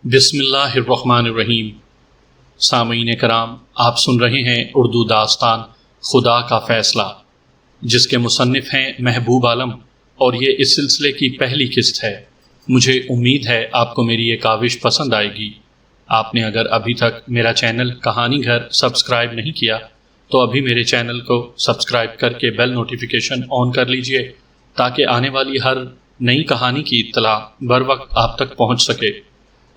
بسم اللہ الرحمن الرحیم۔ سامعین کرام، آپ سن رہے ہیں اردو داستان خدا کا فیصلہ، جس کے مصنف ہیں محبوب عالم، اور یہ اس سلسلے کی پہلی قسط ہے۔ مجھے امید ہے آپ کو میری یہ کاوش پسند آئے گی۔ آپ نے اگر ابھی تک میرا چینل کہانی گھر سبسکرائب نہیں کیا تو ابھی میرے چینل کو سبسکرائب کر کے بیل نوٹیفیکیشن آن کر لیجئے، تاکہ آنے والی ہر نئی کہانی کی اطلاع بر وقت آپ تک پہنچ سکے۔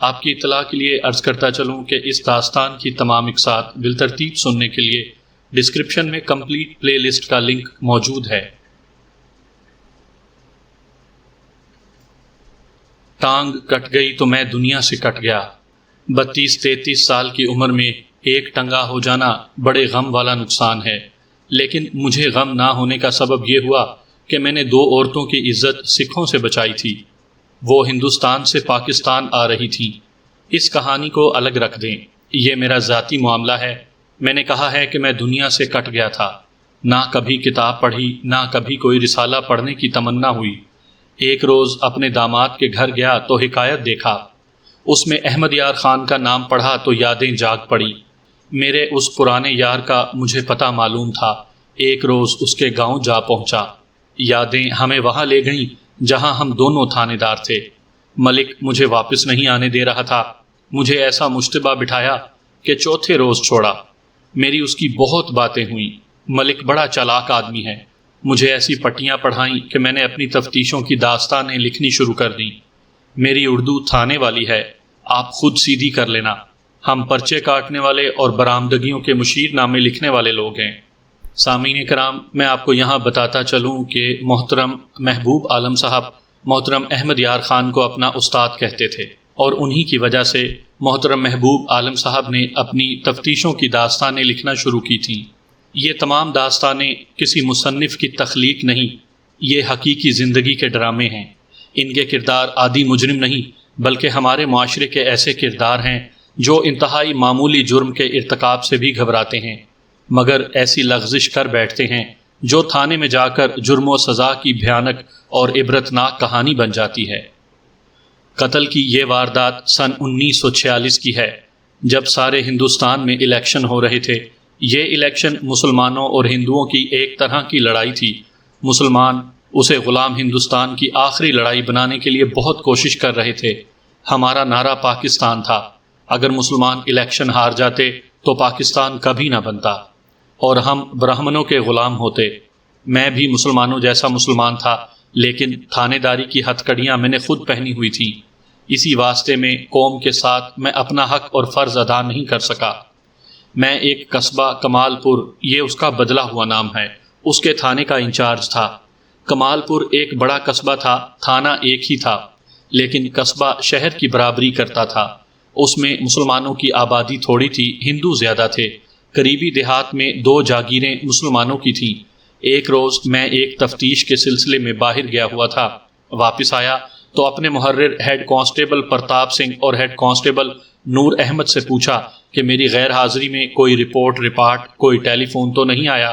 آپ کی اطلاع کے لیے عرض کرتا چلوں کہ اس داستان کی تمام اقساط بالترتیب سننے کے لیے ڈسکرپشن میں کمپلیٹ پلے لسٹ کا لنک موجود ہے۔ ٹانگ کٹ گئی تو میں دنیا سے کٹ گیا۔ 32-33 سال کی عمر میں ایک ٹنگا ہو جانا بڑے غم والا نقصان ہے، لیکن مجھے غم نہ ہونے کا سبب یہ ہوا کہ میں نے 2 عورتوں کی عزت سکھوں سے بچائی تھی۔ وہ ہندوستان سے پاکستان آ رہی تھیں۔ اس کہانی کو الگ رکھ دیں، یہ میرا ذاتی معاملہ ہے۔ میں نے کہا ہے کہ میں دنیا سے کٹ گیا تھا، نہ کبھی کتاب پڑھی، نہ کبھی کوئی رسالہ پڑھنے کی تمنا ہوئی۔ ایک روز اپنے داماد کے گھر گیا تو حکایت دیکھا، اس میں احمد یار خان کا نام پڑھا تو یادیں جاگ پڑی۔ میرے اس پرانے یار کا مجھے پتہ معلوم تھا۔ ایک روز اس کے گاؤں جا پہنچا۔ یادیں ہمیں وہاں لے گئیں جہاں ہم دونوں تھانے دار تھے۔ ملک مجھے واپس نہیں آنے دے رہا تھا۔ مجھے ایسا مشتبہ بٹھایا کہ چوتھے روز چھوڑا۔ میری اس کی بہت باتیں ہوئیں۔ ملک بڑا چالاک آدمی ہے۔ مجھے ایسی پٹیاں پڑھائیں کہ میں نے اپنی تفتیشوں کی داستانیں لکھنی شروع کر دیں۔ میری اردو تھانے والی ہے، آپ خود سیدھی کر لینا۔ ہم پرچے کاٹنے والے اور برآمدگیوں کے مشیر نامے لکھنے والے لوگ ہیں۔ سامعین کرام، میں آپ کو یہاں بتاتا چلوں کہ محترم محبوب عالم صاحب محترم احمد یار خان کو اپنا استاد کہتے تھے، اور انہی کی وجہ سے محترم محبوب عالم صاحب نے اپنی تفتیشوں کی داستانیں لکھنا شروع کی تھیں۔ یہ تمام داستانیں کسی مصنف کی تخلیق نہیں، یہ حقیقی زندگی کے ڈرامے ہیں۔ ان کے کردار عادی مجرم نہیں، بلکہ ہمارے معاشرے کے ایسے کردار ہیں جو انتہائی معمولی جرم کے ارتکاب سے بھی گھبراتے ہیں، مگر ایسی لغزش کر بیٹھتے ہیں جو تھانے میں جا کر جرم و سزا کی بھیانک اور عبرتناک کہانی بن جاتی ہے۔ قتل کی یہ واردات سن 1946 کی ہے، جب سارے ہندوستان میں الیکشن ہو رہے تھے۔ یہ الیکشن مسلمانوں اور ہندوؤں کی ایک طرح کی لڑائی تھی۔ مسلمان اسے غلام ہندوستان کی آخری لڑائی بنانے کے لیے بہت کوشش کر رہے تھے۔ ہمارا نعرہ پاکستان تھا۔ اگر مسلمان الیکشن ہار جاتے تو پاکستان کبھی نہ بنتا، اور ہم برہمنوں کے غلام ہوتے۔ میں بھی مسلمانوں جیسا مسلمان تھا، لیکن تھانے داری کی ہتھ کڑیاں میں نے خود پہنی ہوئی تھیں۔ اسی واسطے میں قوم کے ساتھ میں اپنا حق اور فرض ادا نہیں کر سکا۔ میں ایک قصبہ کمال پور، یہ اس کا بدلا ہوا نام ہے، اس کے تھانے کا انچارج تھا۔ کمال پور ایک بڑا قصبہ تھا، تھانہ ایک ہی تھا، لیکن قصبہ شہر کی برابری کرتا تھا۔ اس میں مسلمانوں کی آبادی تھوڑی تھی، ہندو زیادہ تھے۔ قریبی دیہات میں 2 جاگیریں مسلمانوں کی تھیں۔ ایک روز میں ایک تفتیش کے سلسلے میں باہر گیا ہوا تھا۔ واپس آیا تو اپنے محرر ہیڈ کانسٹیبل پرتاپ سنگھ اور ہیڈ کانسٹیبل نور احمد سے پوچھا کہ میری غیر حاضری میں کوئی رپورٹ کوئی ٹیلی فون تو نہیں آیا۔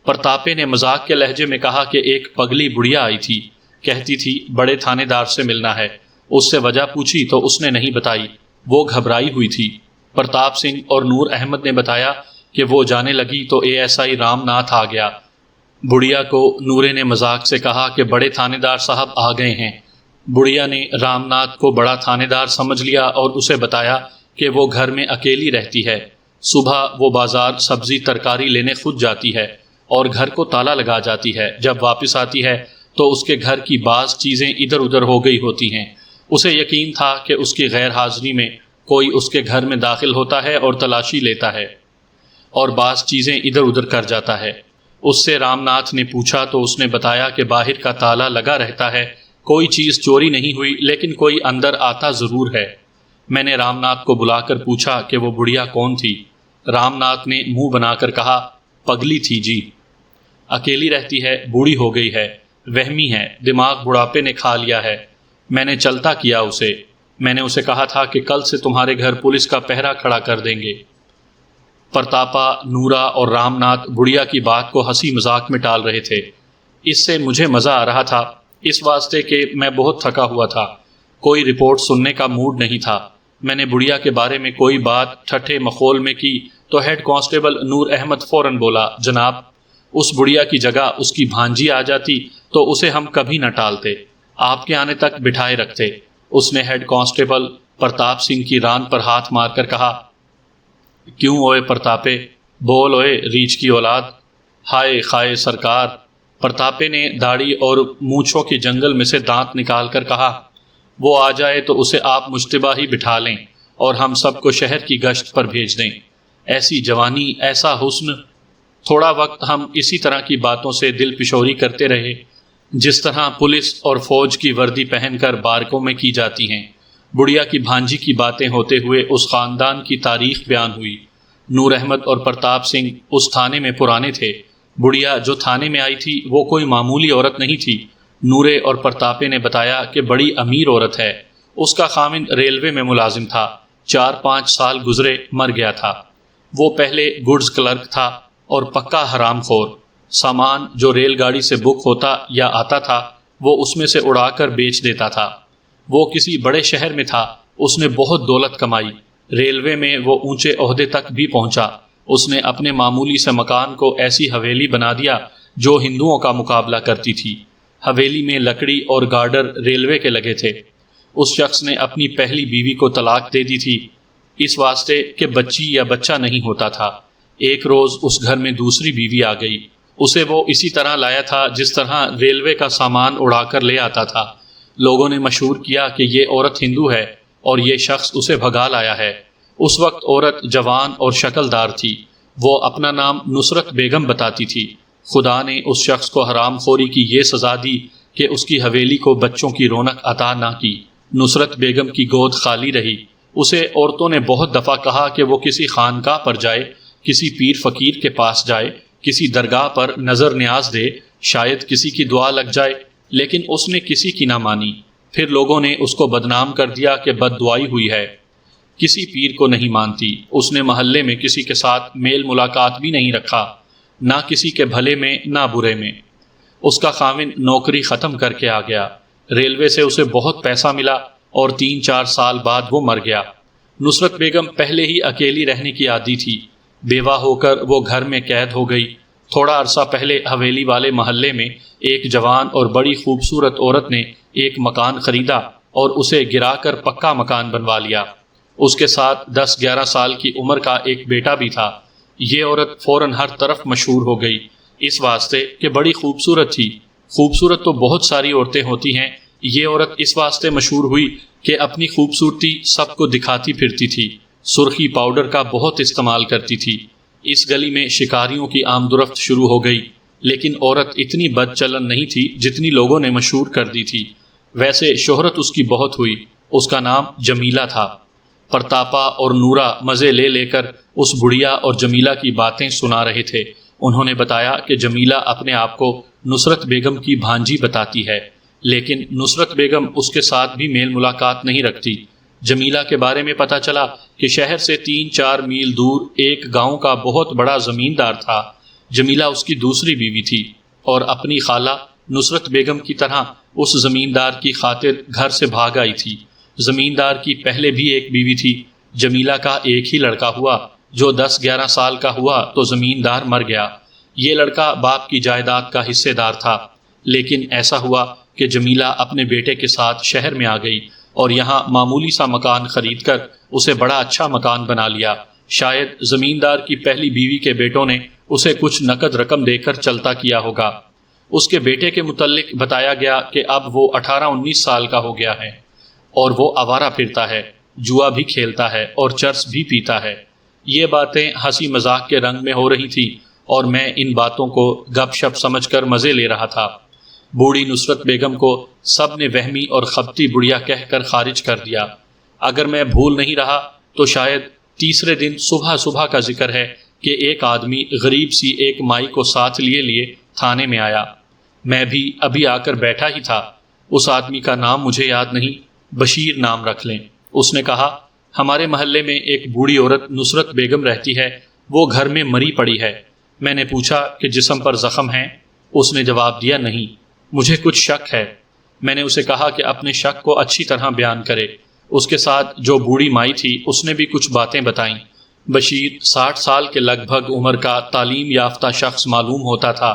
پرتاپے نے مذاق کے لہجے میں کہا کہ ایک پگلی بڑھیا آئی تھی، کہتی تھی بڑے تھانے دار سے ملنا ہے۔ اس سے وجہ پوچھی تو اس نے نہیں بتائی، وہ گھبرائی ہوئی تھی۔ پرتاپ سنگھ اور نور احمد نے بتایا کہ وہ جانے لگی تو ASI رام ناتھ آ گیا۔ بڑھیا کو نورے نے مذاق سے کہا کہ بڑے تھانے دار صاحب آ گئے ہیں۔ بڑھیا نے رام ناتھ کو بڑا تھانے دار سمجھ لیا اور اسے بتایا کہ وہ گھر میں اکیلی رہتی ہے۔ صبح وہ بازار سبزی ترکاری لینے خود جاتی ہے اور گھر کو تالا لگا جاتی ہے۔ جب واپس آتی ہے تو اس کے گھر کی بعض چیزیں ادھر ادھر ہو گئی ہوتی ہیں۔ اسے یقین تھا کہ اس کی غیر حاضری میں کوئی اس کے گھر میں داخل ہوتا ہے اور تلاشی لیتا ہے، اور بعض چیزیں ادھر ادھر کر جاتا ہے۔ اس سے رام ناتھ نے پوچھا تو اس نے بتایا کہ باہر کا تالا لگا رہتا ہے، کوئی چیز چوری نہیں ہوئی، لیکن کوئی اندر آتا ضرور ہے۔ میں نے رام ناتھ کو بلا کر پوچھا کہ وہ بڑھیا کون تھی۔ رام ناتھ نے منہ بنا کر کہا، پگلی تھی جی، اکیلی رہتی ہے، بوڑھی ہو گئی ہے، وہمی ہے، دماغ بڑھاپے نے کھا لیا ہے۔ میں نے چلتا کیا اسے۔ میں نے اسے کہا تھا کہ کل سے تمہارے گھر پولیس کا پہرا کھڑا کر دیں گے۔ پرتاپا، نورا اور رام ناتھ بڑھیا کی بات کو ہنسی مذاق میں ٹال رہے تھے۔ اس سے مجھے مزہ آ رہا تھا، اس واسطے کہ میں بہت تھکا ہوا تھا۔ کوئی رپورٹ سننے کا موڈ نہیں تھا۔ میں نے بڑھیا کے بارے میں کوئی بات ٹھٹھے مخول میں کی تو ہیڈ کانسٹیبل نور احمد فوراً بولا، جناب اس بڑھیا کی جگہ اس کی بھانجی آ جاتی تو اسے ہم کبھی نہ ٹالتے، آپ کے آنے تک بٹھائے رکھتے۔ اس نے ہیڈ کانسٹیبل پرتاپ سنگھ کی ران پر ہاتھ مار کر کہا، کیوں اوئے پرتاپے، بول اوئے ریچھ کی اولاد۔ ہائے خائے سرکار، پرتاپے نے داڑھی اور مونچھوں کے جنگل میں سے دانت نکال کر کہا، وہ آ جائے تو اسے آپ مشتبہ ہی بٹھا لیں اور ہم سب کو شہر کی گشت پر بھیج دیں۔ ایسی جوانی، ایسا حسن۔ تھوڑا وقت ہم اسی طرح کی باتوں سے دل پشوری کرتے رہے، جس طرح پولیس اور فوج کی وردی پہن کر بارکوں میں کی جاتی ہیں۔ بڑھیا کی بھانجی کی باتیں ہوتے ہوئے اس خاندان کی تاریخ بیان ہوئی۔ نور احمد اور پرتاپ سنگھ اس تھانے میں پرانے تھے۔ بڑھیا جو تھانے میں آئی تھی وہ کوئی معمولی عورت نہیں تھی۔ نورے اور پرتاپے نے بتایا کہ بڑی امیر عورت ہے، اس کا خاوند ریلوے میں ملازم تھا، 4-5 سال گزرے مر گیا تھا۔ وہ پہلے گڈز کلرک تھا اور پکا حرام خور۔ سامان جو ریل گاڑی سے بک ہوتا یا آتا تھا وہ اس میں سے اڑا کر بیچ دیتا تھا۔ وہ کسی بڑے شہر میں تھا، اس نے بہت دولت کمائی، ریلوے میں وہ اونچے عہدے تک بھی پہنچا۔ اس نے اپنے معمولی سے مکان کو ایسی حویلی بنا دیا جو ہندوؤں کا مقابلہ کرتی تھی۔ حویلی میں لکڑی اور گارڈر ریلوے کے لگے تھے۔ اس شخص نے اپنی پہلی بیوی کو طلاق دے دی تھی، اس واسطے کہ بچی یا بچہ نہیں ہوتا تھا۔ ایک روز اس گھر میں دوسری بیوی آ گئی، اسے وہ اسی طرح لایا تھا جس طرح ریلوے کا سامان اڑا کر لے آتا تھا۔ لوگوں نے مشہور کیا کہ یہ عورت ہندو ہے اور یہ شخص اسے بھگا لایا ہے۔ اس وقت عورت جوان اور شکل دار تھی، وہ اپنا نام نصرت بیگم بتاتی تھی۔ خدا نے اس شخص کو حرام خوری کی یہ سزا دی کہ اس کی حویلی کو بچوں کی رونق عطا نہ کی۔ نصرت بیگم کی گود خالی رہی۔ اسے عورتوں نے بہت دفعہ کہا کہ وہ کسی خانقاہ پر جائے، کسی پیر فقیر کے پاس جائے، کسی درگاہ پر نظر نیاز دے، شاید کسی کی دعا لگ جائے، لیکن اس نے کسی کی نہ مانی۔ پھر لوگوں نے اس کو بدنام کر دیا کہ بد دعائی ہوئی ہے، کسی پیر کو نہیں مانتی۔ اس نے محلے میں کسی کے ساتھ میل ملاقات بھی نہیں رکھا، نہ کسی کے بھلے میں نہ برے میں۔ اس کا خاوند نوکری ختم کر کے آ گیا، ریلوے سے اسے بہت پیسہ ملا اور 3-4 سال بعد وہ مر گیا۔ نصرت بیگم پہلے ہی اکیلی رہنے کی عادی تھی، بیوہ ہو کر وہ گھر میں قید ہو گئی۔ تھوڑا عرصہ پہلے حویلی والے محلے میں ایک جوان اور بڑی خوبصورت عورت نے ایک مکان خریدا اور اسے گرا کر پکا مکان بنوا لیا۔ اس کے ساتھ 10-11 سال کی عمر کا ایک بیٹا بھی تھا۔ یہ عورت فوراً ہر طرف مشہور ہو گئی، اس واسطے کہ بڑی خوبصورت تھی۔ خوبصورت تو بہت ساری عورتیں ہوتی ہیں، یہ عورت اس واسطے مشہور ہوئی کہ اپنی خوبصورتی سب کو دکھاتی پھرتی تھی، سرخی پاؤڈر کا بہت استعمال کرتی تھی۔ اس گلی میں شکاریوں کی آمد و رفت شروع ہو گئی، لیکن عورت اتنی بد چلن نہیں تھی جتنی لوگوں نے مشہور کر دی تھی۔ ویسے شہرت اس کی بہت ہوئی، اس کا نام جمیلہ تھا۔ پرتاپا اور نورا مزے لے لے کر اس بڑھیا اور جمیلہ کی باتیں سنا رہے تھے۔ انہوں نے بتایا کہ جمیلہ اپنے آپ کو نصرت بیگم کی بھانجی بتاتی ہے، لیکن نصرت بیگم اس کے ساتھ بھی میل ملاقات نہیں رکھتی۔ جمیلہ کے بارے میں پتہ چلا کہ شہر سے 3-4 میل دور ایک گاؤں کا بہت بڑا زمیندار تھا۔ جمیلہ اس کی دوسری بیوی تھی اور اپنی خالہ نصرت بیگم کی طرح اس زمیندار کی خاطر گھر سے بھاگ آئی تھی۔ زمیندار کی پہلے بھی ایک بیوی تھی۔ جمیلہ کا ایک ہی لڑکا ہوا، جو 10-11 سال کا ہوا تو زمیندار مر گیا۔ یہ لڑکا باپ کی جائیداد کا حصے دار تھا، لیکن ایسا ہوا کہ جمیلہ اپنے بیٹے کے ساتھ شہر میں آ گئی اور یہاں معمولی سا مکان خرید کر اسے بڑا اچھا مکان بنا لیا۔ شاید زمیندار کی پہلی بیوی کے بیٹوں نے اسے کچھ نقد رقم دے کر چلتا کیا ہوگا۔ اس کے بیٹے کے متعلق بتایا گیا کہ اب وہ 18-19 سال کا ہو گیا ہے اور وہ آوارہ پھرتا ہے، جوا بھی کھیلتا ہے اور چرس بھی پیتا ہے۔ یہ باتیں ہنسی مذاق کے رنگ میں ہو رہی تھی اور میں ان باتوں کو گپ شپ سمجھ کر مزے لے رہا تھا۔ بوڑھی نصرت بیگم کو سب نے وہمی اور خبتی بڑھیا کہہ کر خارج کر دیا۔ اگر میں بھول نہیں رہا تو شاید تیسرے دن صبح کا ذکر ہے کہ ایک آدمی غریب سی ایک مائی کو ساتھ لیے تھانے میں آیا۔ میں بھی ابھی آ کر بیٹھا ہی تھا۔ اس آدمی کا نام مجھے یاد نہیں، بشیر نام رکھ لیں۔ اس نے کہا، ہمارے محلے میں ایک بوڑھی عورت نصرت بیگم رہتی ہے، وہ گھر میں مری پڑی ہے۔ میں نے پوچھا کہ جسم پر زخم ہیں؟ اس نے جواب دیا، نہیں، مجھے کچھ شک ہے۔ میں نے اسے کہا کہ اپنے شک کو اچھی طرح بیان کرے۔ اس کے ساتھ جو بوڑھی مائی تھی اس نے بھی کچھ باتیں بتائیں۔ بشیر 60 سال کے لگ بھگ عمر کا تعلیم یافتہ شخص معلوم ہوتا تھا،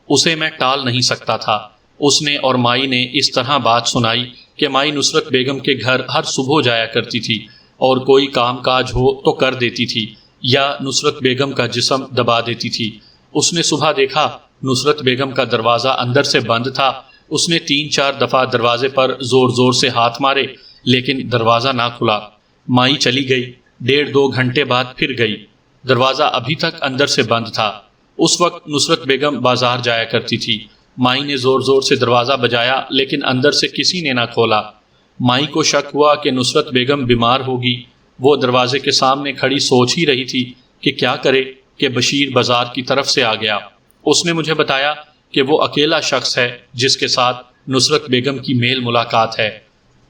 اسے میں ٹال نہیں سکتا تھا۔ اس نے اور مائی نے اس طرح بات سنائی کہ مائی نصرت بیگم کے گھر ہر صبح جایا کرتی تھی اور کوئی کام کاج ہو تو کر دیتی تھی یا نصرت بیگم کا جسم دبا دیتی تھی۔ اس نے صبح دیکھا نصرت بیگم کا دروازہ اندر سے بند تھا۔ اس نے 3-4 دفعہ دروازے پر زور زور سے ہاتھ مارے لیکن دروازہ نہ کھلا۔ مائی چلی گئی، 1.5-2 گھنٹے بعد پھر گئی، دروازہ ابھی تک اندر سے بند تھا۔ اس وقت نصرت بیگم بازار جایا کرتی تھی۔ مائی نے زور زور سے دروازہ بجایا لیکن اندر سے کسی نے نہ کھولا۔ مائی کو شک ہوا کہ نصرت بیگم بیمار ہوگی۔ وہ دروازے کے سامنے کھڑی سوچ ہی رہی تھی کہ کیا کرے کہ بشیر بازار کی طرف سے آ گیا۔ اس نے مجھے بتایا کہ وہ اکیلا شخص ہے جس کے ساتھ نصرت بیگم کی میل ملاقات ہے۔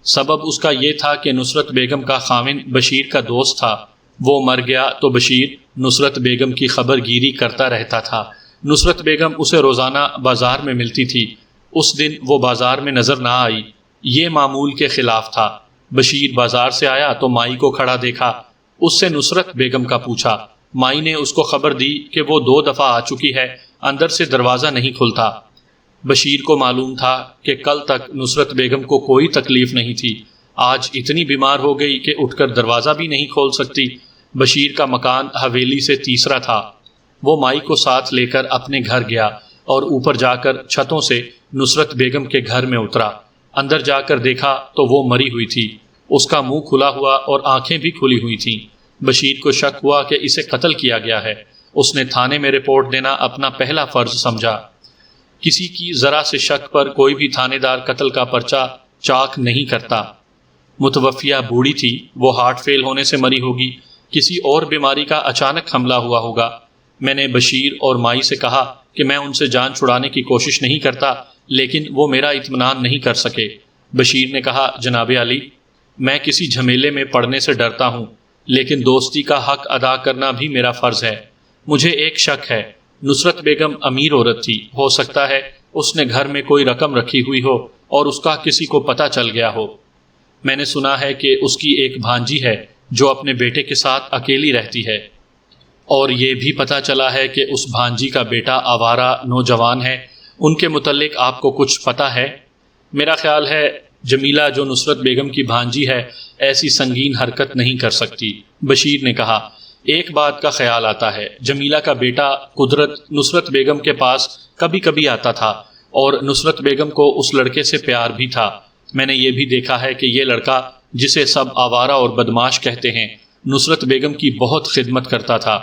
سبب اس کا یہ تھا کہ نصرت بیگم کا خاوند بشیر کا دوست تھا۔ وہ مر گیا تو بشیر نصرت بیگم کی خبر گیری کرتا رہتا تھا۔ نصرت بیگم اسے روزانہ بازار میں ملتی تھی۔ اس دن وہ بازار میں نظر نہ آئی۔ یہ معمول کے خلاف تھا۔ بشیر بازار سے آیا تو مائی کو کھڑا دیکھا۔ اس سے نصرت بیگم کا پوچھا۔ مائی نے اس کو خبر دی کہ وہ 2 دفعہ آ چکی ہے، اندر سے دروازہ نہیں کھلتا۔ بشیر کو معلوم تھا کہ کل تک نصرت بیگم کو کوئی تکلیف نہیں تھی، آج اتنی بیمار ہو گئی کہ اٹھ کر دروازہ بھی نہیں کھول سکتی۔ بشیر کا مکان حویلی سے تیسرا تھا۔ وہ مائی کو ساتھ لے کر اپنے گھر گیا اور اوپر جا کر چھتوں سے نصرت بیگم کے گھر میں اترا۔ اندر جا کر دیکھا تو وہ مری ہوئی تھی۔ اس کا منہ کھلا ہوا اور آنکھیں بھی کھلی ہوئی تھیں۔ بشیر کو شک ہوا کہ اسے قتل کیا گیا ہے۔ اس نے تھانے میں رپورٹ دینا اپنا پہلا فرض سمجھا۔ کسی کی ذرا سے شک پر کوئی بھی تھانے دار قتل کا پرچہ چاک نہیں کرتا۔ متوفیہ بوڑھی تھی، وہ ہارٹ فیل ہونے سے مری ہوگی، کسی اور بیماری کا اچانک حملہ ہوا ہوگا۔ میں نے بشیر اور مائی سے کہا کہ میں ان سے جان چھڑانے کی کوشش نہیں کرتا، لیکن وہ میرا اطمینان نہیں کر سکے۔ بشیر نے کہا، جناب علی، میں کسی جھمیلے میں پڑنے سے ڈرتا ہوں، لیکن دوستی کا حق ادا کرنا بھی میرا فرض ہے۔ مجھے ایک شک ہے، نصرت بیگم امیر عورت تھی، ہو سکتا ہے اس نے گھر میں کوئی رقم رکھی ہوئی ہو اور اس کا کسی کو پتہ چل گیا ہو۔ میں نے سنا ہے کہ اس کی ایک بھانجی ہے جو اپنے بیٹے کے ساتھ اکیلی رہتی ہے، اور یہ بھی پتہ چلا ہے کہ اس بھانجی کا بیٹا آوارہ نوجوان ہے۔ ان کے متعلق آپ کو کچھ پتہ ہے؟ میرا خیال ہے جمیلہ جو نصرت بیگم کی بھانجی ہے ایسی سنگین حرکت نہیں کر سکتی۔ بشیر نے کہا، ایک بات کا خیال آتا ہے، جمیلہ کا بیٹا قدرت نصرت بیگم کے پاس کبھی کبھی آتا تھا اور نصرت بیگم کو اس لڑکے سے پیار بھی تھا۔ میں نے یہ بھی دیکھا ہے کہ یہ لڑکا جسے سب آوارہ اور بدماش کہتے ہیں، نصرت بیگم کی بہت خدمت کرتا تھا۔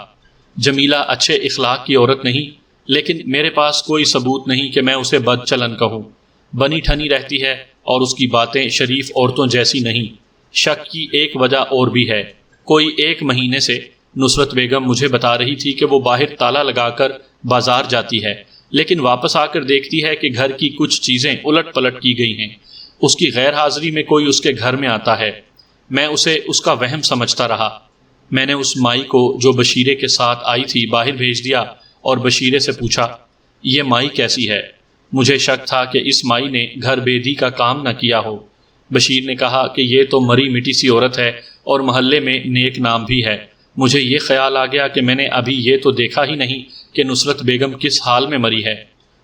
جمیلہ اچھے اخلاق کی عورت نہیں، لیکن میرے پاس کوئی ثبوت نہیں کہ میں اسے بد چلن کہوں۔ بنی ٹھنی رہتی ہے اور اس کی باتیں شریف عورتوں جیسی نہیں۔ شک کی ایک وجہ اور بھی ہے۔ کوئی 1 مہینے سے نصرت بیگم مجھے بتا رہی تھی کہ وہ باہر تالا لگا کر بازار جاتی ہے، لیکن واپس آ کر دیکھتی ہے کہ گھر کی کچھ چیزیں الٹ پلٹ کی گئی ہیں۔ اس کی غیر حاضری میں کوئی اس کے گھر میں آتا ہے۔ میں اسے اس کا وہم سمجھتا رہا۔ میں نے اس مائی کو جو بشیرے کے ساتھ آئی تھی باہر بھیج دیا اور بشیرے سے پوچھا، یہ مائی کیسی ہے؟ مجھے شک تھا کہ اس مائی نے گھر بیدی کا کام نہ کیا ہو۔ بشیر نے کہا کہ یہ تو مری مٹی سی عورت ہے اور محلے میں نیک نام بھی ہے۔ مجھے یہ خیال آ گیا کہ میں نے ابھی یہ تو دیکھا ہی نہیں کہ نصرت بیگم کس حال میں مری ہے،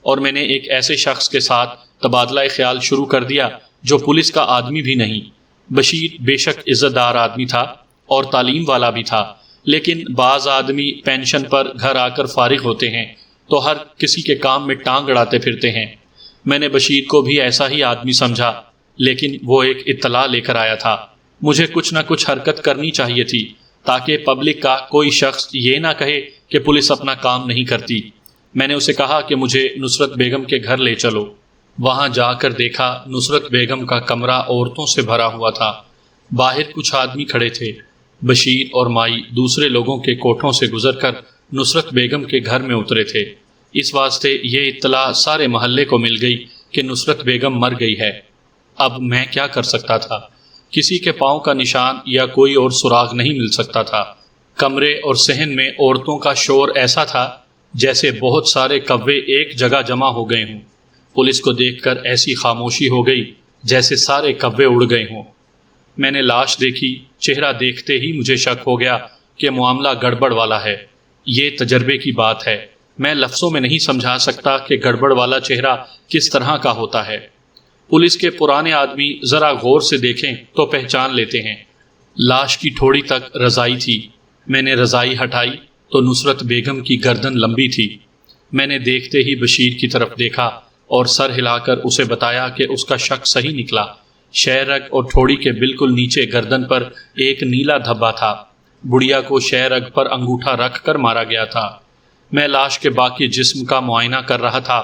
اور میں نے ایک ایسے شخص کے ساتھ تبادلہ خیال شروع کر دیا جو پولیس کا آدمی بھی نہیں۔ بشیر بے شک عزت دار آدمی تھا اور تعلیم والا بھی تھا، لیکن بعض آدمی پینشن پر گھر آ کر فارغ ہوتے ہیں تو ہر کسی کے کام میں ٹانگ اڑاتے پھرتے ہیں۔ میں نے بشیر کو بھی ایسا ہی آدمی سمجھا، لیکن وہ ایک اطلاع لے کر آیا تھا۔ مجھے کچھ نہ کچھ حرکت کرنی چاہیے تھی تاکہ پبلک کا کوئی شخص یہ نہ کہے کہ پولیس اپنا کام نہیں کرتی۔ میں نے اسے کہا کہ مجھے نصرت بیگم کے گھر لے چلو۔ وہاں جا کر دیکھا نصرت بیگم کا کمرہ عورتوں سے بھرا ہوا تھا۔ باہر کچھ آدمی کھڑے تھے۔ بشیر اور مائی دوسرے لوگوں کے کوٹھوں سے گزر کر نصرت بیگم کے گھر میں اترے تھے۔ اس واسطے یہ اطلاع سارے محلے کو مل گئی کہ نصرت بیگم مر گئی ہے۔ اب میں کیا کر سکتا تھا؟ کسی کے پاؤں کا نشان یا کوئی اور سراغ نہیں مل سکتا تھا۔ کمرے اور صحن میں عورتوں کا شور ایسا تھا جیسے بہت سارے کوے ایک جگہ جمع ہو گئے ہوں۔ پولیس کو دیکھ کر ایسی خاموشی ہو گئی جیسے سارے کوے اڑ گئے ہوں۔ میں نے لاش دیکھی، چہرہ دیکھتے ہی مجھے شک ہو گیا کہ معاملہ گڑبڑ والا ہے۔ یہ تجربے کی بات ہے، میں لفظوں میں نہیں سمجھا سکتا کہ گڑبڑ والا چہرہ کس طرح کا ہوتا ہے۔ پولیس کے پرانے آدمی ذرا غور سے دیکھیں تو پہچان لیتے ہیں۔ لاش کی ٹھوڑی تک رضائی تھی۔ میں نے رضائی ہٹائی تو نصرت بیگم کی گردن لمبی تھی۔ میں نے دیکھتے ہی بشیر کی طرف دیکھا اور سر ہلا کر اسے بتایا کہ اس کا شک صحیح نکلا۔ شہ رگ اور ٹھوڑی کے بالکل نیچے گردن پر ایک نیلا دھبا تھا۔ بڑھیا کو شہ رگ پر انگوٹھا رکھ کر مارا گیا تھا۔ میں لاش کے باقی جسم کا معائنہ کر رہا تھا۔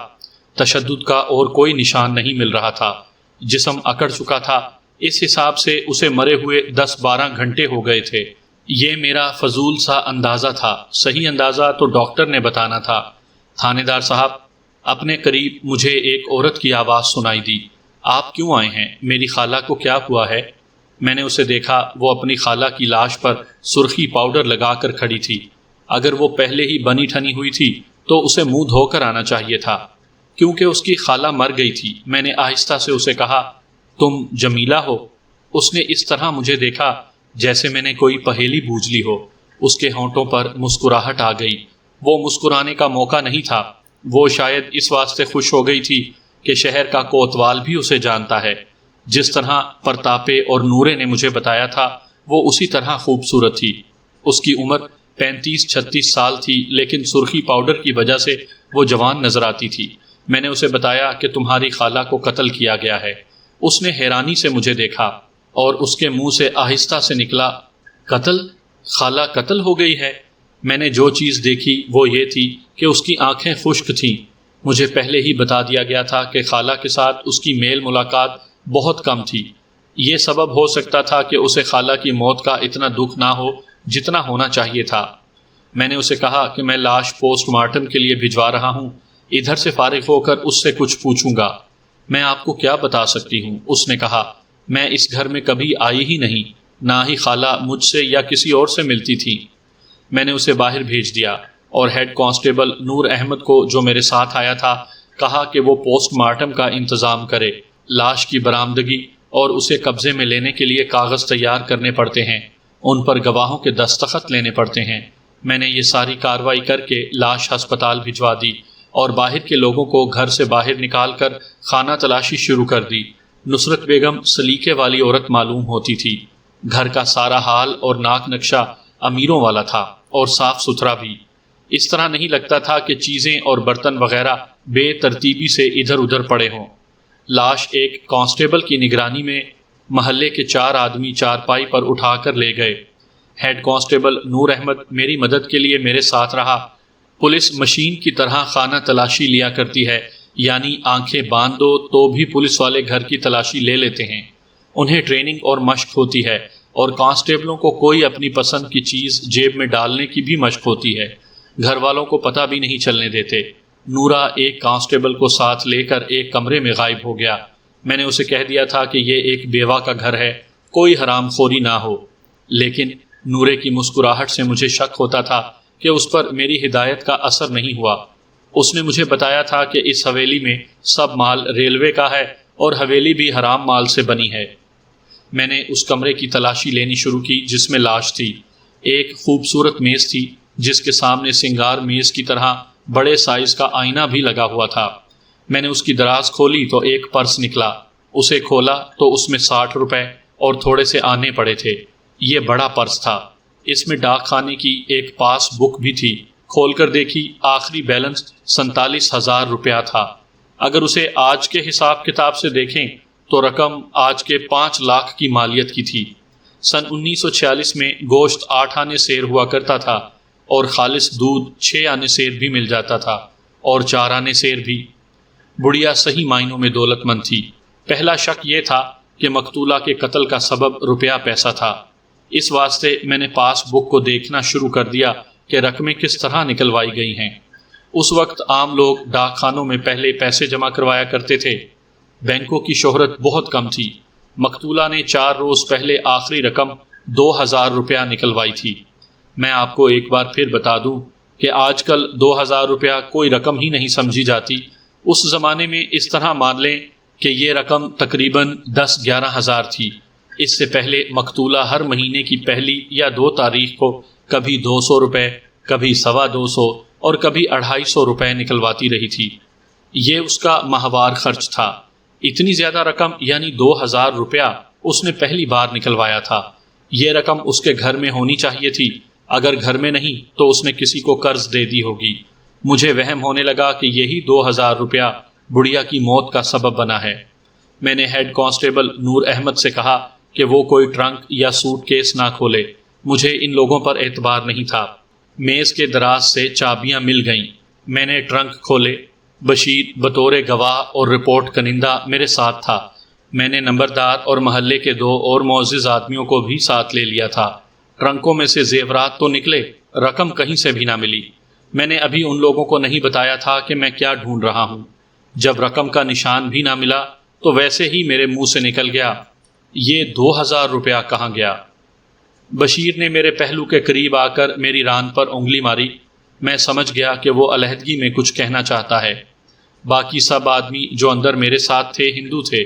تشدد کا اور کوئی نشان نہیں مل رہا تھا۔ جسم اکڑ چکا تھا، اس حساب سے اسے مرے ہوئے 10-12 گھنٹے ہو گئے تھے۔ یہ میرا فضول سا اندازہ تھا، صحیح اندازہ تو ڈاکٹر نے بتانا تھا۔ تھانے دار صاحب، اپنے قریب مجھے ایک عورت کی آواز سنائی دی۔ آپ کیوں آئے ہیں؟ میری خالہ کو کیا ہوا ہے؟ میں نے اسے دیکھا، وہ اپنی خالہ کی لاش پر سرخی پاؤڈر لگا کر کھڑی تھی۔ اگر وہ پہلے ہی بنی ٹھنی ہوئی تھی تو اسے منہ دھو کر آنا چاہیے تھا، کیونکہ اس کی خالہ مر گئی تھی۔ میں نے آہستہ سے اسے کہا، تم جمیلہ ہو؟ اس نے اس طرح مجھے دیکھا جیسے میں نے کوئی پہیلی بوجھ لی ہو۔ اس کے ہونٹوں پر مسکراہٹ آ گئی۔ وہ مسکرانے کا موقع نہیں تھا، وہ شاید اس واسطے خوش ہو گئی تھی کہ شہر کا کوتوال بھی اسے جانتا ہے۔ جس طرح پرتاپے اور نورے نے مجھے بتایا تھا وہ اسی طرح خوبصورت تھی۔ اس کی عمر 35-36 سال تھی، لیکن سرخی پاؤڈر کی وجہ سے وہ جوان نظر آتی تھی۔ میں نے اسے بتایا کہ تمہاری خالہ کو قتل کیا گیا ہے۔ اس نے حیرانی سے مجھے دیکھا اور اس کے منہ سے آہستہ سے نکلا، قتل؟ خالہ قتل ہو گئی ہے؟ میں نے جو چیز دیکھی وہ یہ تھی کہ اس کی آنکھیں خشک تھیں۔ مجھے پہلے ہی بتا دیا گیا تھا کہ خالہ کے ساتھ اس کی میل ملاقات بہت کم تھی۔ یہ سبب ہو سکتا تھا کہ اسے خالہ کی موت کا اتنا دکھ نہ ہو جتنا ہونا چاہیے تھا۔ میں نے اسے کہا کہ میں لاش پوسٹ مارٹم کے لیے بھجوا رہا ہوں، ادھر سے فارغ ہو کر اس سے کچھ پوچھوں گا۔ میں آپ کو کیا بتا سکتی ہوں؟ اس نے کہا، میں اس گھر میں کبھی آئی ہی نہیں، نہ ہی خالہ مجھ سے یا کسی اور سے ملتی تھی۔ میں نے اسے باہر بھیج دیا اور ہیڈ کانسٹیبل نور احمد کو، جو میرے ساتھ آیا تھا، کہا کہ وہ پوسٹ مارٹم کا انتظام کرے۔ لاش کی برآمدگی اور اسے قبضے میں لینے کے لیے کاغذ تیار کرنے پڑتے ہیں، ان پر گواہوں کے دستخط لینے پڑتے ہیں۔ میں نے یہ ساری کارروائی کر کے لاش ہسپتال بھجوا دی اور باہر کے لوگوں کو گھر سے باہر نکال کر خانہ تلاشی شروع کر دی۔ نصرت بیگم سلیقے والی عورت معلوم ہوتی تھی۔ گھر کا سارا حال اور ناک نقشہ امیروں والا تھا اور صاف ستھرا بھی۔ اس طرح نہیں لگتا تھا کہ چیزیں اور برتن وغیرہ بے ترتیبی سے ادھر ادھر پڑے ہوں۔ لاش ایک کانسٹیبل کی نگرانی میں محلے کے 4 آدمی چارپائی پر اٹھا کر لے گئے۔ ہیڈ کانسٹیبل نور احمد میری مدد کے لیے میرے ساتھ رہا۔ پولیس مشین کی طرح خانہ تلاشی لیا کرتی ہے، یعنی آنکھیں باندھ دو تو بھی پولیس والے گھر کی تلاشی لے لیتے ہیں۔ انہیں ٹریننگ اور مشق ہوتی ہے، اور کانسٹیبلوں کو کوئی اپنی پسند کی چیز جیب میں ڈالنے کی بھی مشق ہوتی ہے۔ گھر والوں کو پتہ بھی نہیں چلنے دیتے۔ نورا ایک کانسٹیبل کو ساتھ لے کر ایک کمرے میں غائب ہو گیا۔ میں نے اسے کہہ دیا تھا کہ یہ ایک بیوہ کا گھر ہے، کوئی حرام خوری نہ ہو، لیکن نورے کی مسکراہٹ سے مجھے شک ہوتا تھا کہ اس پر میری ہدایت کا اثر نہیں ہوا۔ اس نے مجھے بتایا تھا کہ اس حویلی میں سب مال ریلوے کا ہے اور حویلی بھی حرام مال سے بنی ہے۔ میں نے اس کمرے کی تلاشی لینی شروع کی جس میں لاش تھی۔ ایک خوبصورت میز تھی جس کے سامنے سنگار میز کی طرح بڑے سائز کا آئینہ بھی لگا ہوا تھا۔ میں نے اس کی دراز کھولی تو ایک پرس نکلا۔ اسے کھولا تو اس میں 60 روپے اور تھوڑے سے آنے پڑے تھے۔ یہ بڑا پرس تھا۔ اس میں ڈاک خانے کی ایک پاس بک بھی تھی۔ کھول کر دیکھی، آخری بیلنس 47,000 روپیہ تھا۔ اگر اسے آج کے حساب کتاب سے دیکھیں تو رقم آج کے 5 لاکھ کی مالیت کی تھی۔ سن 1946 میں گوشت 8 آنے سیر ہوا کرتا تھا اور خالص دودھ 6 آنے سیر بھی مل جاتا تھا، اور 4 آنے سیر بھی۔ بڑھیا صحیح معنوں میں دولت مند تھی۔ پہلا شک یہ تھا کہ مقتولہ کے قتل کا سبب روپیہ پیسہ تھا۔ اس واسطے میں نے پاس بک کو دیکھنا شروع کر دیا کہ رقمیں کس طرح نکلوائی گئی ہیں۔ اس وقت عام لوگ ڈاک خانوں میں پہلے پیسے جمع کروایا کرتے تھے۔ بینکوں کی شہرت بہت کم تھی۔ مقتولہ نے 4 روز پہلے آخری رقم 2,000 روپیہ نکلوائی تھی۔ میں آپ کو ایک بار پھر بتا دوں کہ آج کل 2,000 روپیہ کوئی رقم ہی نہیں سمجھی جاتی۔ اس زمانے میں اس طرح مان لیں کہ یہ رقم تقریباً 10-11 ہزار تھی۔ اس سے پہلے مقتولہ ہر مہینے کی پہلی یا 2 تاریخ کو کبھی 200 روپے، کبھی 250 اور کبھی 250 روپے نکلواتی رہی تھی۔ یہ اس کا ماہوار خرچ تھا۔ اتنی زیادہ رقم یعنی 2000 روپیہ اس نے پہلی بار نکلوایا تھا۔ یہ رقم اس کے گھر میں ہونی چاہیے تھی، اگر گھر میں نہیں تو اس نے کسی کو قرض دے دی ہوگی۔ مجھے وہم ہونے لگا کہ یہی 2000 روپیہ بڑھیا کی موت کا سبب بنا ہے۔ میں نے ہیڈ کانسٹیبل نور احمد سے کہا کہ وہ کوئی ٹرنک یا سوٹ کیس نہ کھولے، مجھے ان لوگوں پر اعتبار نہیں تھا۔ میز کے دراز سے چابیاں مل گئیں۔ میں نے ٹرنک کھولے۔ بشیر بطور گواہ اور رپورٹ کنندہ میرے ساتھ تھا۔ میں نے نمبردار اور محلے کے 2 اور معزز آدمیوں کو بھی ساتھ لے لیا تھا۔ ٹرنکوں میں سے زیورات تو نکلے، رقم کہیں سے بھی نہ ملی۔ میں نے ابھی ان لوگوں کو نہیں بتایا تھا کہ میں کیا ڈھونڈ رہا ہوں۔ جب رقم کا نشان بھی نہ ملا تو ویسے ہی میرے منہ سے نکل گیا، یہ 2000 روپیہ کہاں گیا؟ بشیر نے میرے پہلو کے قریب آ کر میری ران پر انگلی ماری۔ میں سمجھ گیا کہ وہ علیحدگی میں کچھ کہنا چاہتا ہے۔ باقی سب آدمی جو اندر میرے ساتھ تھے ہندو تھے۔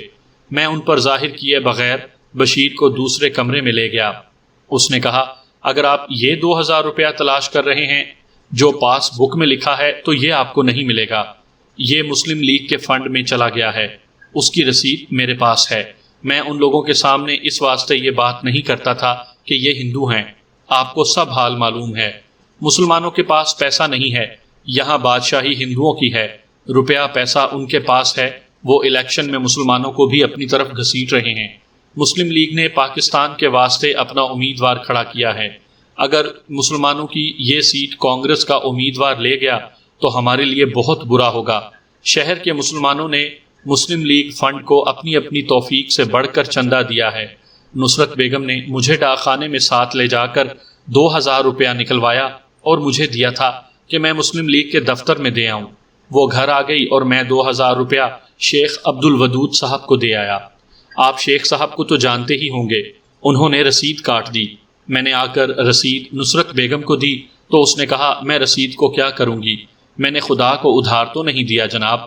میں ان پر ظاہر کیے بغیر بشیر کو دوسرے کمرے میں لے گیا۔ اس نے کہا، اگر آپ یہ 2000 روپیہ تلاش کر رہے ہیں جو پاس بک میں لکھا ہے تو یہ آپ کو نہیں ملے گا۔ یہ مسلم لیگ کے فنڈ میں چلا گیا ہے، اس کی رسید میرے پاس ہے۔ میں ان لوگوں کے سامنے اس واسطے یہ بات نہیں کرتا تھا کہ یہ ہندو ہیں، آپ کو سب حال معلوم ہے۔ مسلمانوں کے پاس پیسہ نہیں ہے، یہاں بادشاہی ہندوؤں کی ہے، روپیہ پیسہ ان کے پاس ہے، وہ الیکشن میں مسلمانوں کو بھی اپنی طرف گھسیٹ رہے ہیں۔ مسلم لیگ نے پاکستان کے واسطے اپنا امیدوار کھڑا کیا ہے۔ اگر مسلمانوں کی یہ سیٹ کانگریس کا امیدوار لے گیا تو ہمارے لیے بہت برا ہوگا۔ شہر کے مسلمانوں نے مسلم لیگ فنڈ کو اپنی اپنی توفیق سے بڑھ کر چندہ دیا ہے۔ نصرت بیگم نے مجھے ڈاک خانے میں ساتھ لے جا کر 2000 روپیہ نکلوایا اور مجھے دیا تھا کہ میں مسلم لیگ کے دفتر میں دے آؤں۔ وہ گھر آ گئی اور میں 2000 روپیہ شیخ عبد الودود صاحب کو دے آیا۔ آپ شیخ صاحب کو تو جانتے ہی ہوں گے، انہوں نے رسید کاٹ دی۔ میں نے آ کر رسید نصرت بیگم کو دی تو اس نے کہا، میں رسید کو کیا کروں گی، میں نے خدا کو ادھار تو نہیں دیا جناب،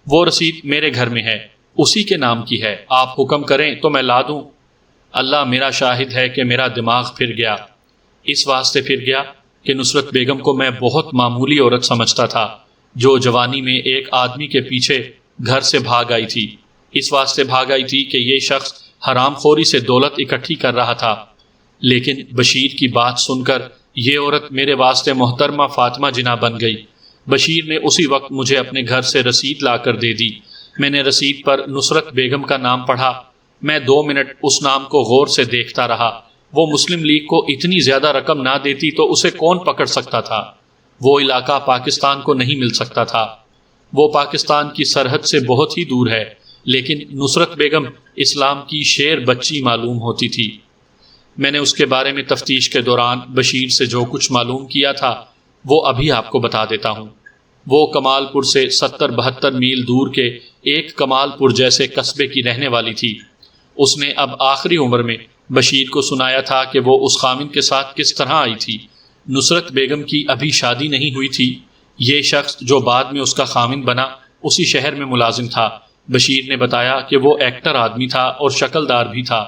وہ رسید میرے گھر میں ہے، اسی کے نام کی ہے، آپ حکم کریں تو میں لا دوں۔ اللہ میرا شاہد ہے کہ میرا دماغ پھر گیا۔ اس واسطے پھر گیا کہ نصرت بیگم کو میں بہت معمولی عورت سمجھتا تھا جو جوانی میں ایک آدمی کے پیچھے گھر سے بھاگ آئی تھی۔ اس واسطے بھاگ آئی تھی کہ یہ شخص حرام خوری سے دولت اکٹھی کر رہا تھا۔ لیکن بشیر کی بات سن کر یہ عورت میرے واسطے محترمہ فاطمہ جناح بن گئی۔ بشیر نے اسی وقت مجھے اپنے گھر سے رسید لا کر دے دی۔ میں نے رسید پر نصرت بیگم کا نام پڑھا۔ میں 2 منٹ اس نام کو غور سے دیکھتا رہا۔ وہ مسلم لیگ کو اتنی زیادہ رقم نہ دیتی تو اسے کون پکڑ سکتا تھا؟ وہ علاقہ پاکستان کو نہیں مل سکتا تھا، وہ پاکستان کی سرحد سے بہت ہی دور ہے، لیکن نصرت بیگم اسلام کی شیر بچی معلوم ہوتی تھی۔ میں نے اس کے بارے میں تفتیش کے دوران بشیر سے جو کچھ معلوم کیا تھا وہ ابھی آپ کو بتا دیتا ہوں۔ وہ کمال پور سے 70-72 میل دور کے ایک کمال پور جیسے قصبے کی رہنے والی تھی۔ اس نے اب آخری عمر میں بشیر کو سنایا تھا کہ وہ اس خامن کے ساتھ کس طرح آئی تھی۔ نصرت بیگم کی ابھی شادی نہیں ہوئی تھی۔ یہ شخص جو بعد میں اس کا خامن بنا اسی شہر میں ملازم تھا۔ بشیر نے بتایا کہ وہ ایکٹر آدمی تھا اور شکل دار بھی تھا۔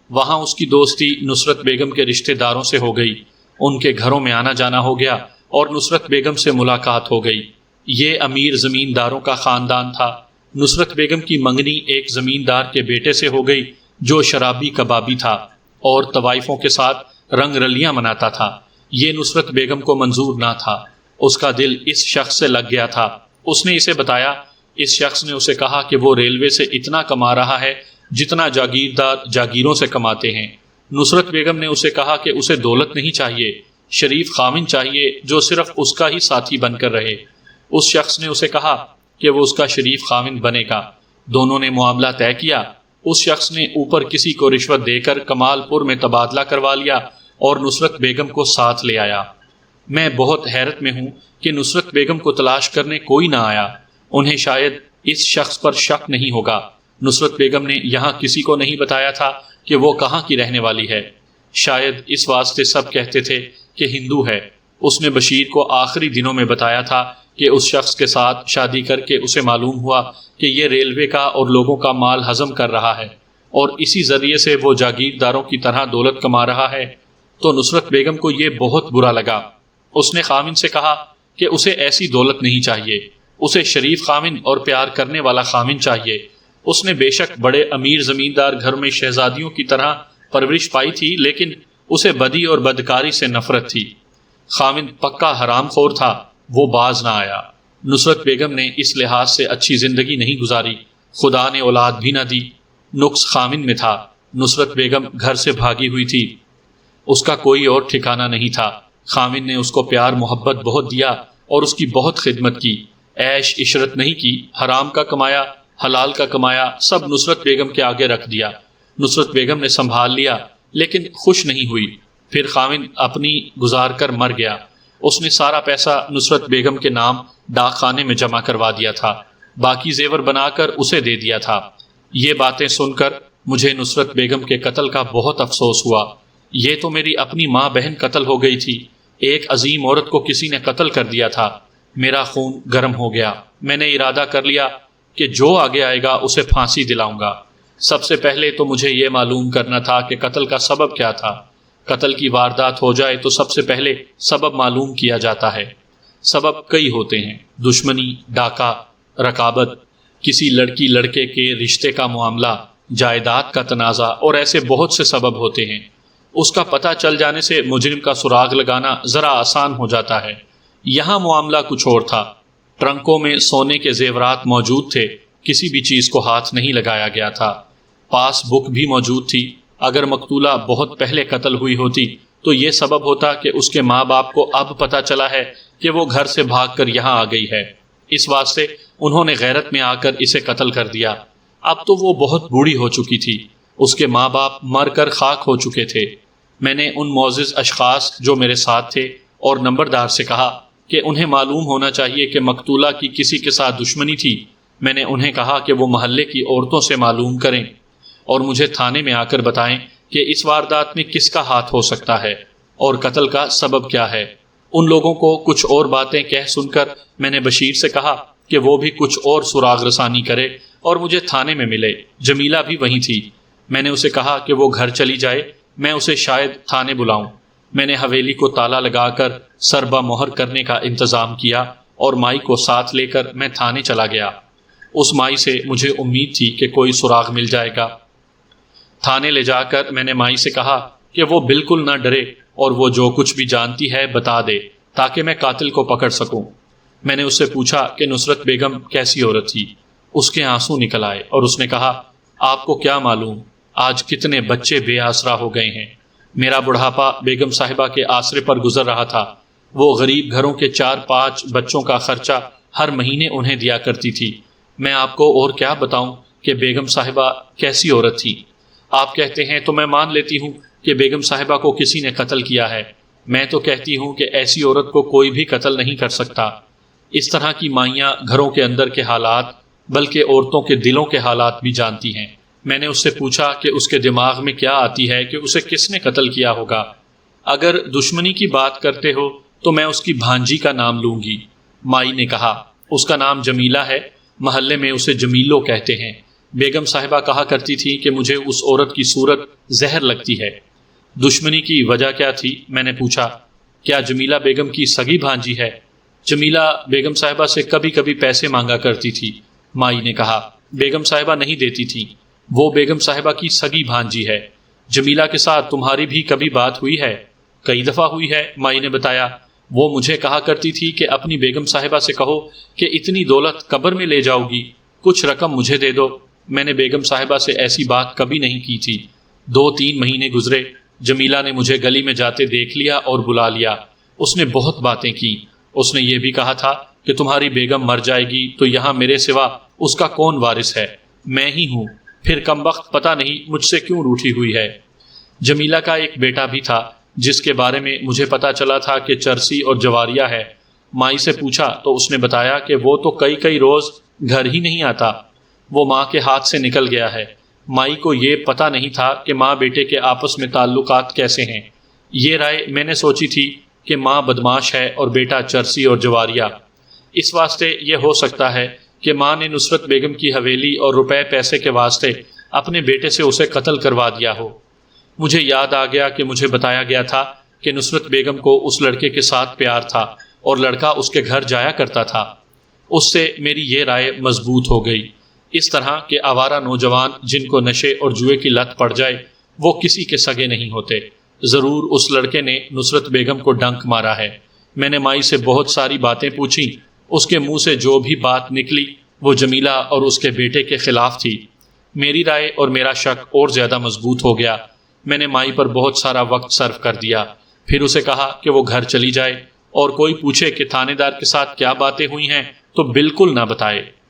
وہاں اس کی دوستی نصرت بیگم کے رشتہ داروں سے ہو گئی، ان کے گھروں میں آنا جانا ہو گیا اور نصرت بیگم سے ملاقات ہو گئی۔ یہ امیر زمینداروں کا خاندان تھا۔ نصرت بیگم کی منگنی ایک زمیندار کے بیٹے سے ہو گئی جو شرابی کبابی تھا اور طوائفوں کے ساتھ رنگ رلیاں مناتا تھا۔ یہ نصرت بیگم کو منظور نہ تھا، اس کا دل اس شخص سے لگ گیا تھا۔ اس نے اسے بتایا، اس شخص نے اسے کہا کہ وہ ریلوے سے اتنا کما رہا ہے جتنا جاگیردار جاگیروں سے کماتے ہیں۔ نصرت بیگم نے اسے کہا کہ اسے دولت نہیں چاہیے، شریف خامن چاہیے جو صرف اس کا ہی ساتھی بن کر رہے۔ اس شخص نے اسے کہا کہ وہ اس کا شریف خامن بنے گا۔ دونوں نے معاملہ طے کیا۔ اس شخص نے اوپر کسی کو رشوت دے کر کمال پور میں تبادلہ کروا لیا اور نصرت بیگم کو ساتھ لے آیا۔ میں بہت حیرت میں ہوں کہ نصرت بیگم کو تلاش کرنے کوئی نہ آیا۔ انہیں شاید اس شخص پر شک نہیں ہوگا۔ نصرت بیگم نے یہاں کسی کو نہیں بتایا تھا کہ وہ کہاں کی رہنے والی ہے۔ شاید اس واسطے سب کہتے تھے کہ ہندو ہے۔ اس نے بشیر کو آخری دنوں میں بتایا تھا کہ اس شخص کے ساتھ شادی کر کے اسے معلوم ہوا کہ یہ ریلوے کا اور لوگوں کا مال ہضم کر رہا ہے۔ اور اسی ذریعے سے وہ جاگیرداروں کی طرح دولت کما رہا ہے، تو نصرت بیگم کو یہ بہت برا لگا۔ اس نے خامن سے کہا کہ اسے ایسی دولت نہیں چاہیے، اسے شریف خامن اور پیار کرنے والا خامن چاہیے۔ اس نے بے شک بڑے امیر زمیندار گھر میں شہزادیوں کی طرح پرورش پائی تھی، لیکن اسے بدی اور بدکاری سے نفرت تھی۔ خامن پکا حرام خور تھا، وہ باز نہ آیا۔ نصرت بیگم نے اس لحاظ سے اچھی زندگی نہیں گزاری، خدا نے اولاد بھی نہ دی۔ نقص خامن میں تھا، نصرت بیگم گھر سے بھاگی ہوئی تھی، اس کا کوئی اور ٹھکانہ نہیں تھا۔ خامن نے اس کو پیار محبت بہت دیا اور اس کی بہت خدمت کی، عیش عشرت نہیں کی، حرام کا کمایا حلال کا کمایا سب نصرت بیگم کے آگے رکھ دیا۔ نصرت بیگم نے سنبھال لیا لیکن خوش نہیں ہوئی۔ پھر خامن اپنی گزار کر مر گیا۔ اس نے سارا پیسہ نصرت بیگم کے نام ڈاک خانے میں جمع کروا دیا تھا، باقی زیور بنا کر اسے دے دیا تھا۔ یہ باتیں سن کر مجھے نصرت بیگم کے قتل کا بہت افسوس ہوا۔ یہ تو میری اپنی ماں بہن قتل ہو گئی تھی، ایک عظیم عورت کو کسی نے قتل کر دیا تھا۔ میرا خون گرم ہو گیا، میں نے ارادہ کر لیا کہ جو آگے آئے گا اسے پھانسی دلاؤں گا۔ سب سے پہلے تو مجھے یہ معلوم کرنا تھا کہ قتل کا سبب کیا تھا۔ قتل کی واردات ہو جائے تو سب سے پہلے سبب معلوم کیا جاتا ہے۔ سبب کئی ہوتے ہیں، دشمنی، ڈاکہ، رقابت، کسی لڑکی لڑکے کے رشتے کا معاملہ، جائیداد کا تنازع اور ایسے بہت سے سبب ہوتے ہیں۔ اس کا پتہ چل جانے سے مجرم کا سراغ لگانا ذرا آسان ہو جاتا ہے۔ یہاں معاملہ کچھ اور تھا۔ ٹرنکوں میں سونے کے زیورات موجود تھے، کسی بھی چیز کو ہاتھ نہیں لگایا گیا تھا۔ پاس بک بھی موجود تھی۔ اگر مقتولہ بہت پہلے قتل ہوئی ہوتی تو یہ سبب ہوتا کہ اس کے ماں باپ کو اب پتہ چلا ہے کہ وہ گھر سے بھاگ کر یہاں آ گئی ہے، اس واسطے انہوں نے غیرت میں آ کر اسے قتل کر دیا۔ اب تو وہ بہت بوڑھی ہو چکی تھی، اس کے ماں باپ مر کر خاک ہو چکے تھے۔ میں نے ان معزز اشخاص جو میرے ساتھ تھے اور نمبردار سے کہا کہ انہیں معلوم ہونا چاہیے کہ مقتولہ کی کسی کے ساتھ دشمنی تھی۔ میں نے انہیں کہا کہ وہ محلے کی عورتوں سے معلوم کریں اور مجھے تھانے میں آ کر بتائیں کہ اس واردات میں کس کا ہاتھ ہو سکتا ہے اور قتل کا سبب کیا ہے۔ ان لوگوں کو کچھ اور باتیں کہہ سن کر میں نے بشیر سے کہا کہ وہ بھی کچھ اور سراغ رسانی کرے اور مجھے تھانے میں ملے۔ جمیلہ بھی وہیں تھی۔ میں نے اسے کہا کہ وہ گھر چلی جائے، میں اسے شاید تھانے بلاؤں۔ میں نے حویلی کو تالا لگا کر سربا مہر کرنے کا انتظام کیا اور مائی کو ساتھ لے کر میں تھانے چلا گیا۔ اس مائی سے مجھے امید تھی کہ کوئی سراغ مل جائے گا۔ تھانے لے جا کر میں نے مائی سے کہا کہ وہ بالکل نہ ڈرے اور وہ جو کچھ بھی جانتی ہے بتا دے تاکہ میں قاتل کو پکڑ سکوں۔ میں نے اس سے پوچھا کہ نصرت بیگم کیسی عورت تھی۔ اس کے آنسو نکل آئے اور اس نے کہا، آپ کو کیا معلوم آج کتنے بچے بے آسرا ہو گئے ہیں۔ میرا بڑھاپا بیگم صاحبہ کے آسرے پر گزر رہا تھا۔ وہ غریب گھروں کے 4-5 بچوں کا خرچہ ہر مہینے انہیں دیا کرتی تھی۔ میں آپ کو اور کیا بتاؤں کہ بیگم صاحبہ کیسی عورت تھی۔ آپ کہتے ہیں تو میں مان لیتی ہوں کہ بیگم صاحبہ کو کسی نے قتل کیا ہے۔ میں تو کہتی ہوں کہ ایسی عورت کو کوئی بھی قتل نہیں کر سکتا۔ اس طرح کی مائیاں گھروں کے اندر کے حالات بلکہ عورتوں کے دلوں کے حالات بھی جانتی ہیں۔ میں نے اس سے پوچھا کہ اس کے دماغ میں کیا آتی ہے کہ اسے کس نے قتل کیا ہوگا۔ اگر دشمنی کی بات کرتے ہو تو میں اس کی بھانجی کا نام لوں گی۔ مائی نے کہا، اس کا نام جمیلہ ہے، محلے میں اسے جمیلو کہتے ہیں۔ بیگم صاحبہ کہا کرتی تھی کہ مجھے اس عورت کی صورت زہر لگتی ہے۔ دشمنی کی وجہ کیا تھی؟ میں نے پوچھا۔ کیا جمیلہ بیگم کی سگی بھانجی ہے؟ جمیلہ بیگم صاحبہ سے کبھی کبھی پیسے مانگا کرتی تھی، مائی نے کہا۔ بیگم صاحبہ نہیں دیتی تھی، وہ بیگم صاحبہ کی سگی بھانجی ہے۔ جمیلہ کے ساتھ تمہاری بھی کبھی بات ہوئی ہے؟ کئی دفعہ ہوئی ہے، مائی نے بتایا۔ وہ مجھے کہا کرتی تھی کہ اپنی بیگم صاحبہ سے کہو کہ اتنی دولت قبر میں لے جاؤ گی، کچھ رقم مجھے دے دو۔ میں نے بیگم صاحبہ سے ایسی بات کبھی نہیں کی تھی۔ 2-3 مہینے گزرے، جمیلہ نے مجھے گلی میں جاتے دیکھ لیا اور بلا لیا۔ اس نے بہت باتیں کی۔ اس نے یہ بھی کہا تھا کہ تمہاری بیگم مر جائے گی تو یہاں میرے سوا اس کا کون وارث ہے؟ میں ہی ہوں۔ پھر کمبخت پتہ نہیں مجھ سے کیوں روٹھی ہوئی ہے۔ جمیلہ کا ایک بیٹا بھی تھا جس کے بارے میں مجھے پتا چلا تھا کہ چرسی اور جواریہ ہے۔ مائی سے پوچھا تو اس نے بتایا کہ وہ تو کئی روز گھر ہی نہیں آتا، وہ ماں کے ہاتھ سے نکل گیا ہے۔ مائی کو یہ پتہ نہیں تھا کہ ماں بیٹے کے آپس میں تعلقات کیسے ہیں۔ یہ رائے میں نے سوچی تھی کہ ماں بدماش ہے اور بیٹا چرسی اور جواریہ۔ اس واسطے یہ ہو سکتا ہے کہ ماں نے نصرت بیگم کی حویلی اور روپے پیسے کے واسطے اپنے بیٹے سے اسے قتل کروا دیا ہو۔ مجھے یاد آ گیا کہ مجھے بتایا گیا تھا کہ نصرت بیگم کو اس لڑکے کے ساتھ پیار تھا اور لڑکا اس کے گھر جایا کرتا تھا۔ اس سے میری یہ رائے مضبوط ہو گئی۔ اس طرح کے آوارہ نوجوان جن کو نشے اور جوئے کی لت پڑ جائے وہ کسی کے سگے نہیں ہوتے۔ ضرور اس لڑکے نے نصرت بیگم کو ڈنک مارا ہے۔ میں نے مائی سے بہت ساری باتیں پوچھیں، اس کے منہ سے جو بھی بات نکلی وہ جمیلہ اور اس کے بیٹے کے خلاف تھی۔ میری رائے اور میرا شک اور زیادہ مضبوط ہو گیا۔ میں نے مائی پر بہت سارا وقت صرف کر دیا، پھر اسے کہا کہ وہ گھر چلی جائے اور کوئی پوچھے کہ تھانے دار کے ساتھ کیا باتیں ہوئی ہیں تو بالکل نہ بتائے۔